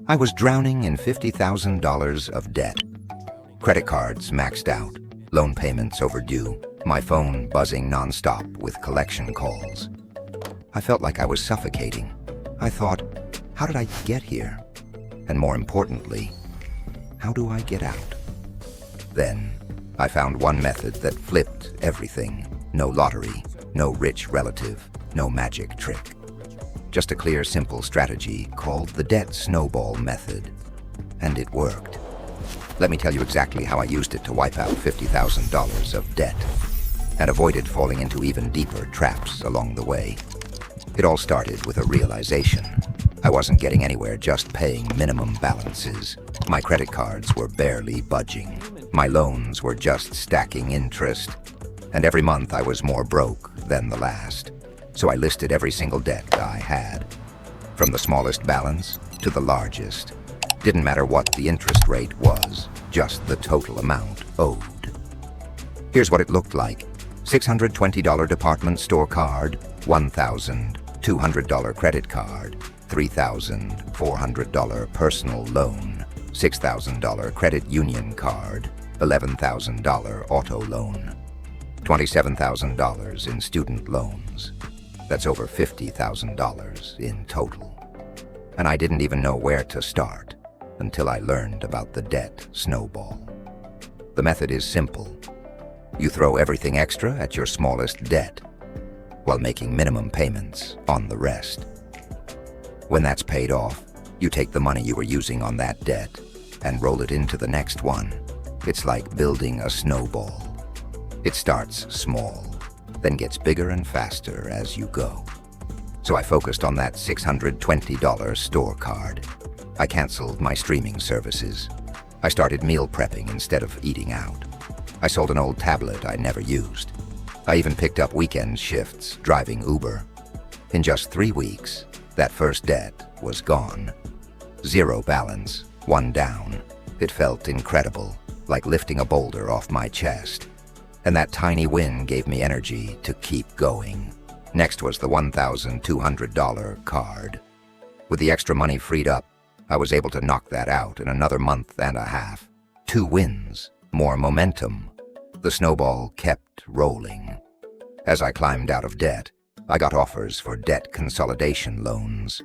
I was drowning in $50,000 of debt. Credit cards maxed out, loan payments overdue, my phone buzzing nonstop with collection calls. I felt like I was suffocating. I thought, how did I get here? And more importantly, how do I get out? Then, I found one method that flipped everything. No lottery, no rich relative, no magic trick. Just a clear, simple strategy called the Debt Snowball Method. And it worked. Let me tell you exactly how I used it to wipe out $50,000 of debt and avoided falling into even deeper traps along the way. It all started with a realization. I wasn't getting anywhere just paying minimum balances. My credit cards were barely budging. My loans were just stacking interest. And every month I was more broke than the last. So I listed every single debt I had, from the smallest balance to the largest. Didn't matter what the interest rate was, just the total amount owed. Here's what it looked like. $620 department store card, $1,200 credit card, $3,400 personal loan, $6,000 credit union card, $11,000 auto loan, $27,000 in student loans. That's over $50,000 in total. And I didn't even know where to start until I learned about the debt snowball. The method is simple. You throw everything extra at your smallest debt while making minimum payments on the rest. When that's paid off, you take the money you were using on that debt and roll it into the next one. It's like building a snowball. It starts small, then gets bigger and faster as you go. So I focused on that $620 store card. I canceled my streaming services. I started meal prepping instead of eating out. I sold an old tablet I never used. I even picked up weekend shifts driving Uber. In just 3 weeks, that first debt was gone. 0 balance, 1 down. It felt incredible, like lifting a boulder off my chest. And that tiny win gave me energy to keep going. Next was the $1,200 card. With the extra money freed up, I was able to knock that out in another month and a half. 2 wins, more momentum. The snowball kept rolling. As I climbed out of debt, I got offers for debt consolidation loans.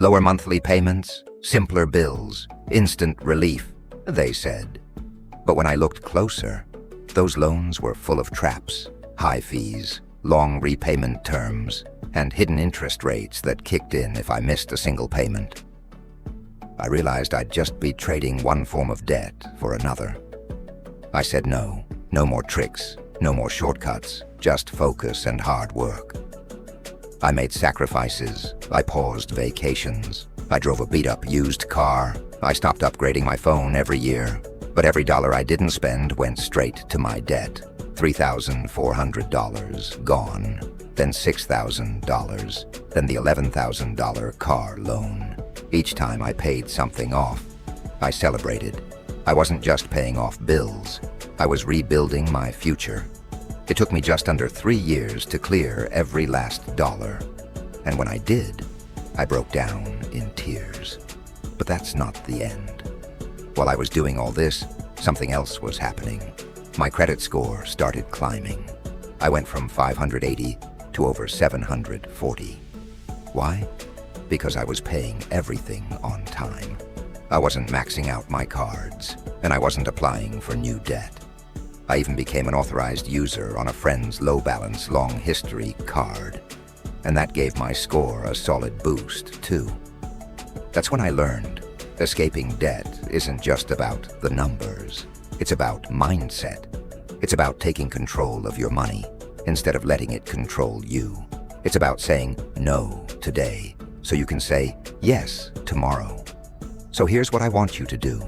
Lower monthly payments, simpler bills, instant relief, they said. But when I looked closer, those loans were full of traps, high fees, long repayment terms, and hidden interest rates that kicked in if I missed a single payment. I realized I'd just be trading one form of debt for another. I said no more tricks, no more shortcuts, just focus and hard work. I made sacrifices, I paused vacations, I drove a beat-up used car, I stopped upgrading my phone every year, but every dollar I didn't spend went straight to my debt. $3,400 gone, then $6,000, then the $11,000 car loan. Each time I paid something off, I celebrated. I wasn't just paying off bills, I was rebuilding my future. It took me just under 3 years to clear every last dollar. And when I did, I broke down in tears. But that's not the end. While I was doing all this, something else was happening. My credit score started climbing. I went from 580 to over 740. Why? Because I was paying everything on time. I wasn't maxing out my cards, and I wasn't applying for new debt. I even became an authorized user on a friend's low-balance, long-history card, and that gave my score a solid boost, too. That's when I learned escaping debt isn't just about the numbers. It's about mindset. It's about taking control of your money instead of letting it control you. It's about saying no today so you can say yes tomorrow. So here's what I want you to do.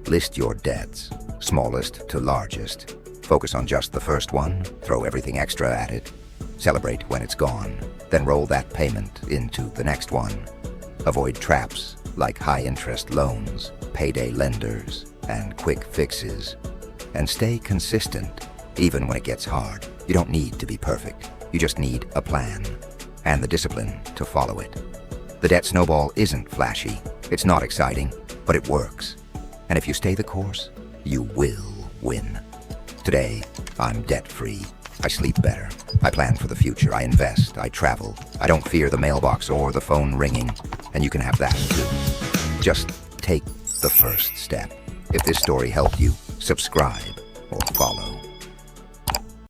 List your debts, smallest to largest. Focus on just the first one, throw everything extra at it. Celebrate when it's gone, then roll that payment into the next one. Avoid traps like high-interest loans, payday lenders, and quick fixes. And stay consistent, even when it gets hard. You don't need to be perfect. You just need a plan and the discipline to follow it. The debt snowball isn't flashy. It's not exciting, but it works. And if you stay the course, you will win. Today, I'm debt-free. I sleep better. I plan for the future. I invest. I travel. I don't fear the mailbox or the phone ringing. And you can have that too. Just take the first step. If this story helped you, subscribe or follow.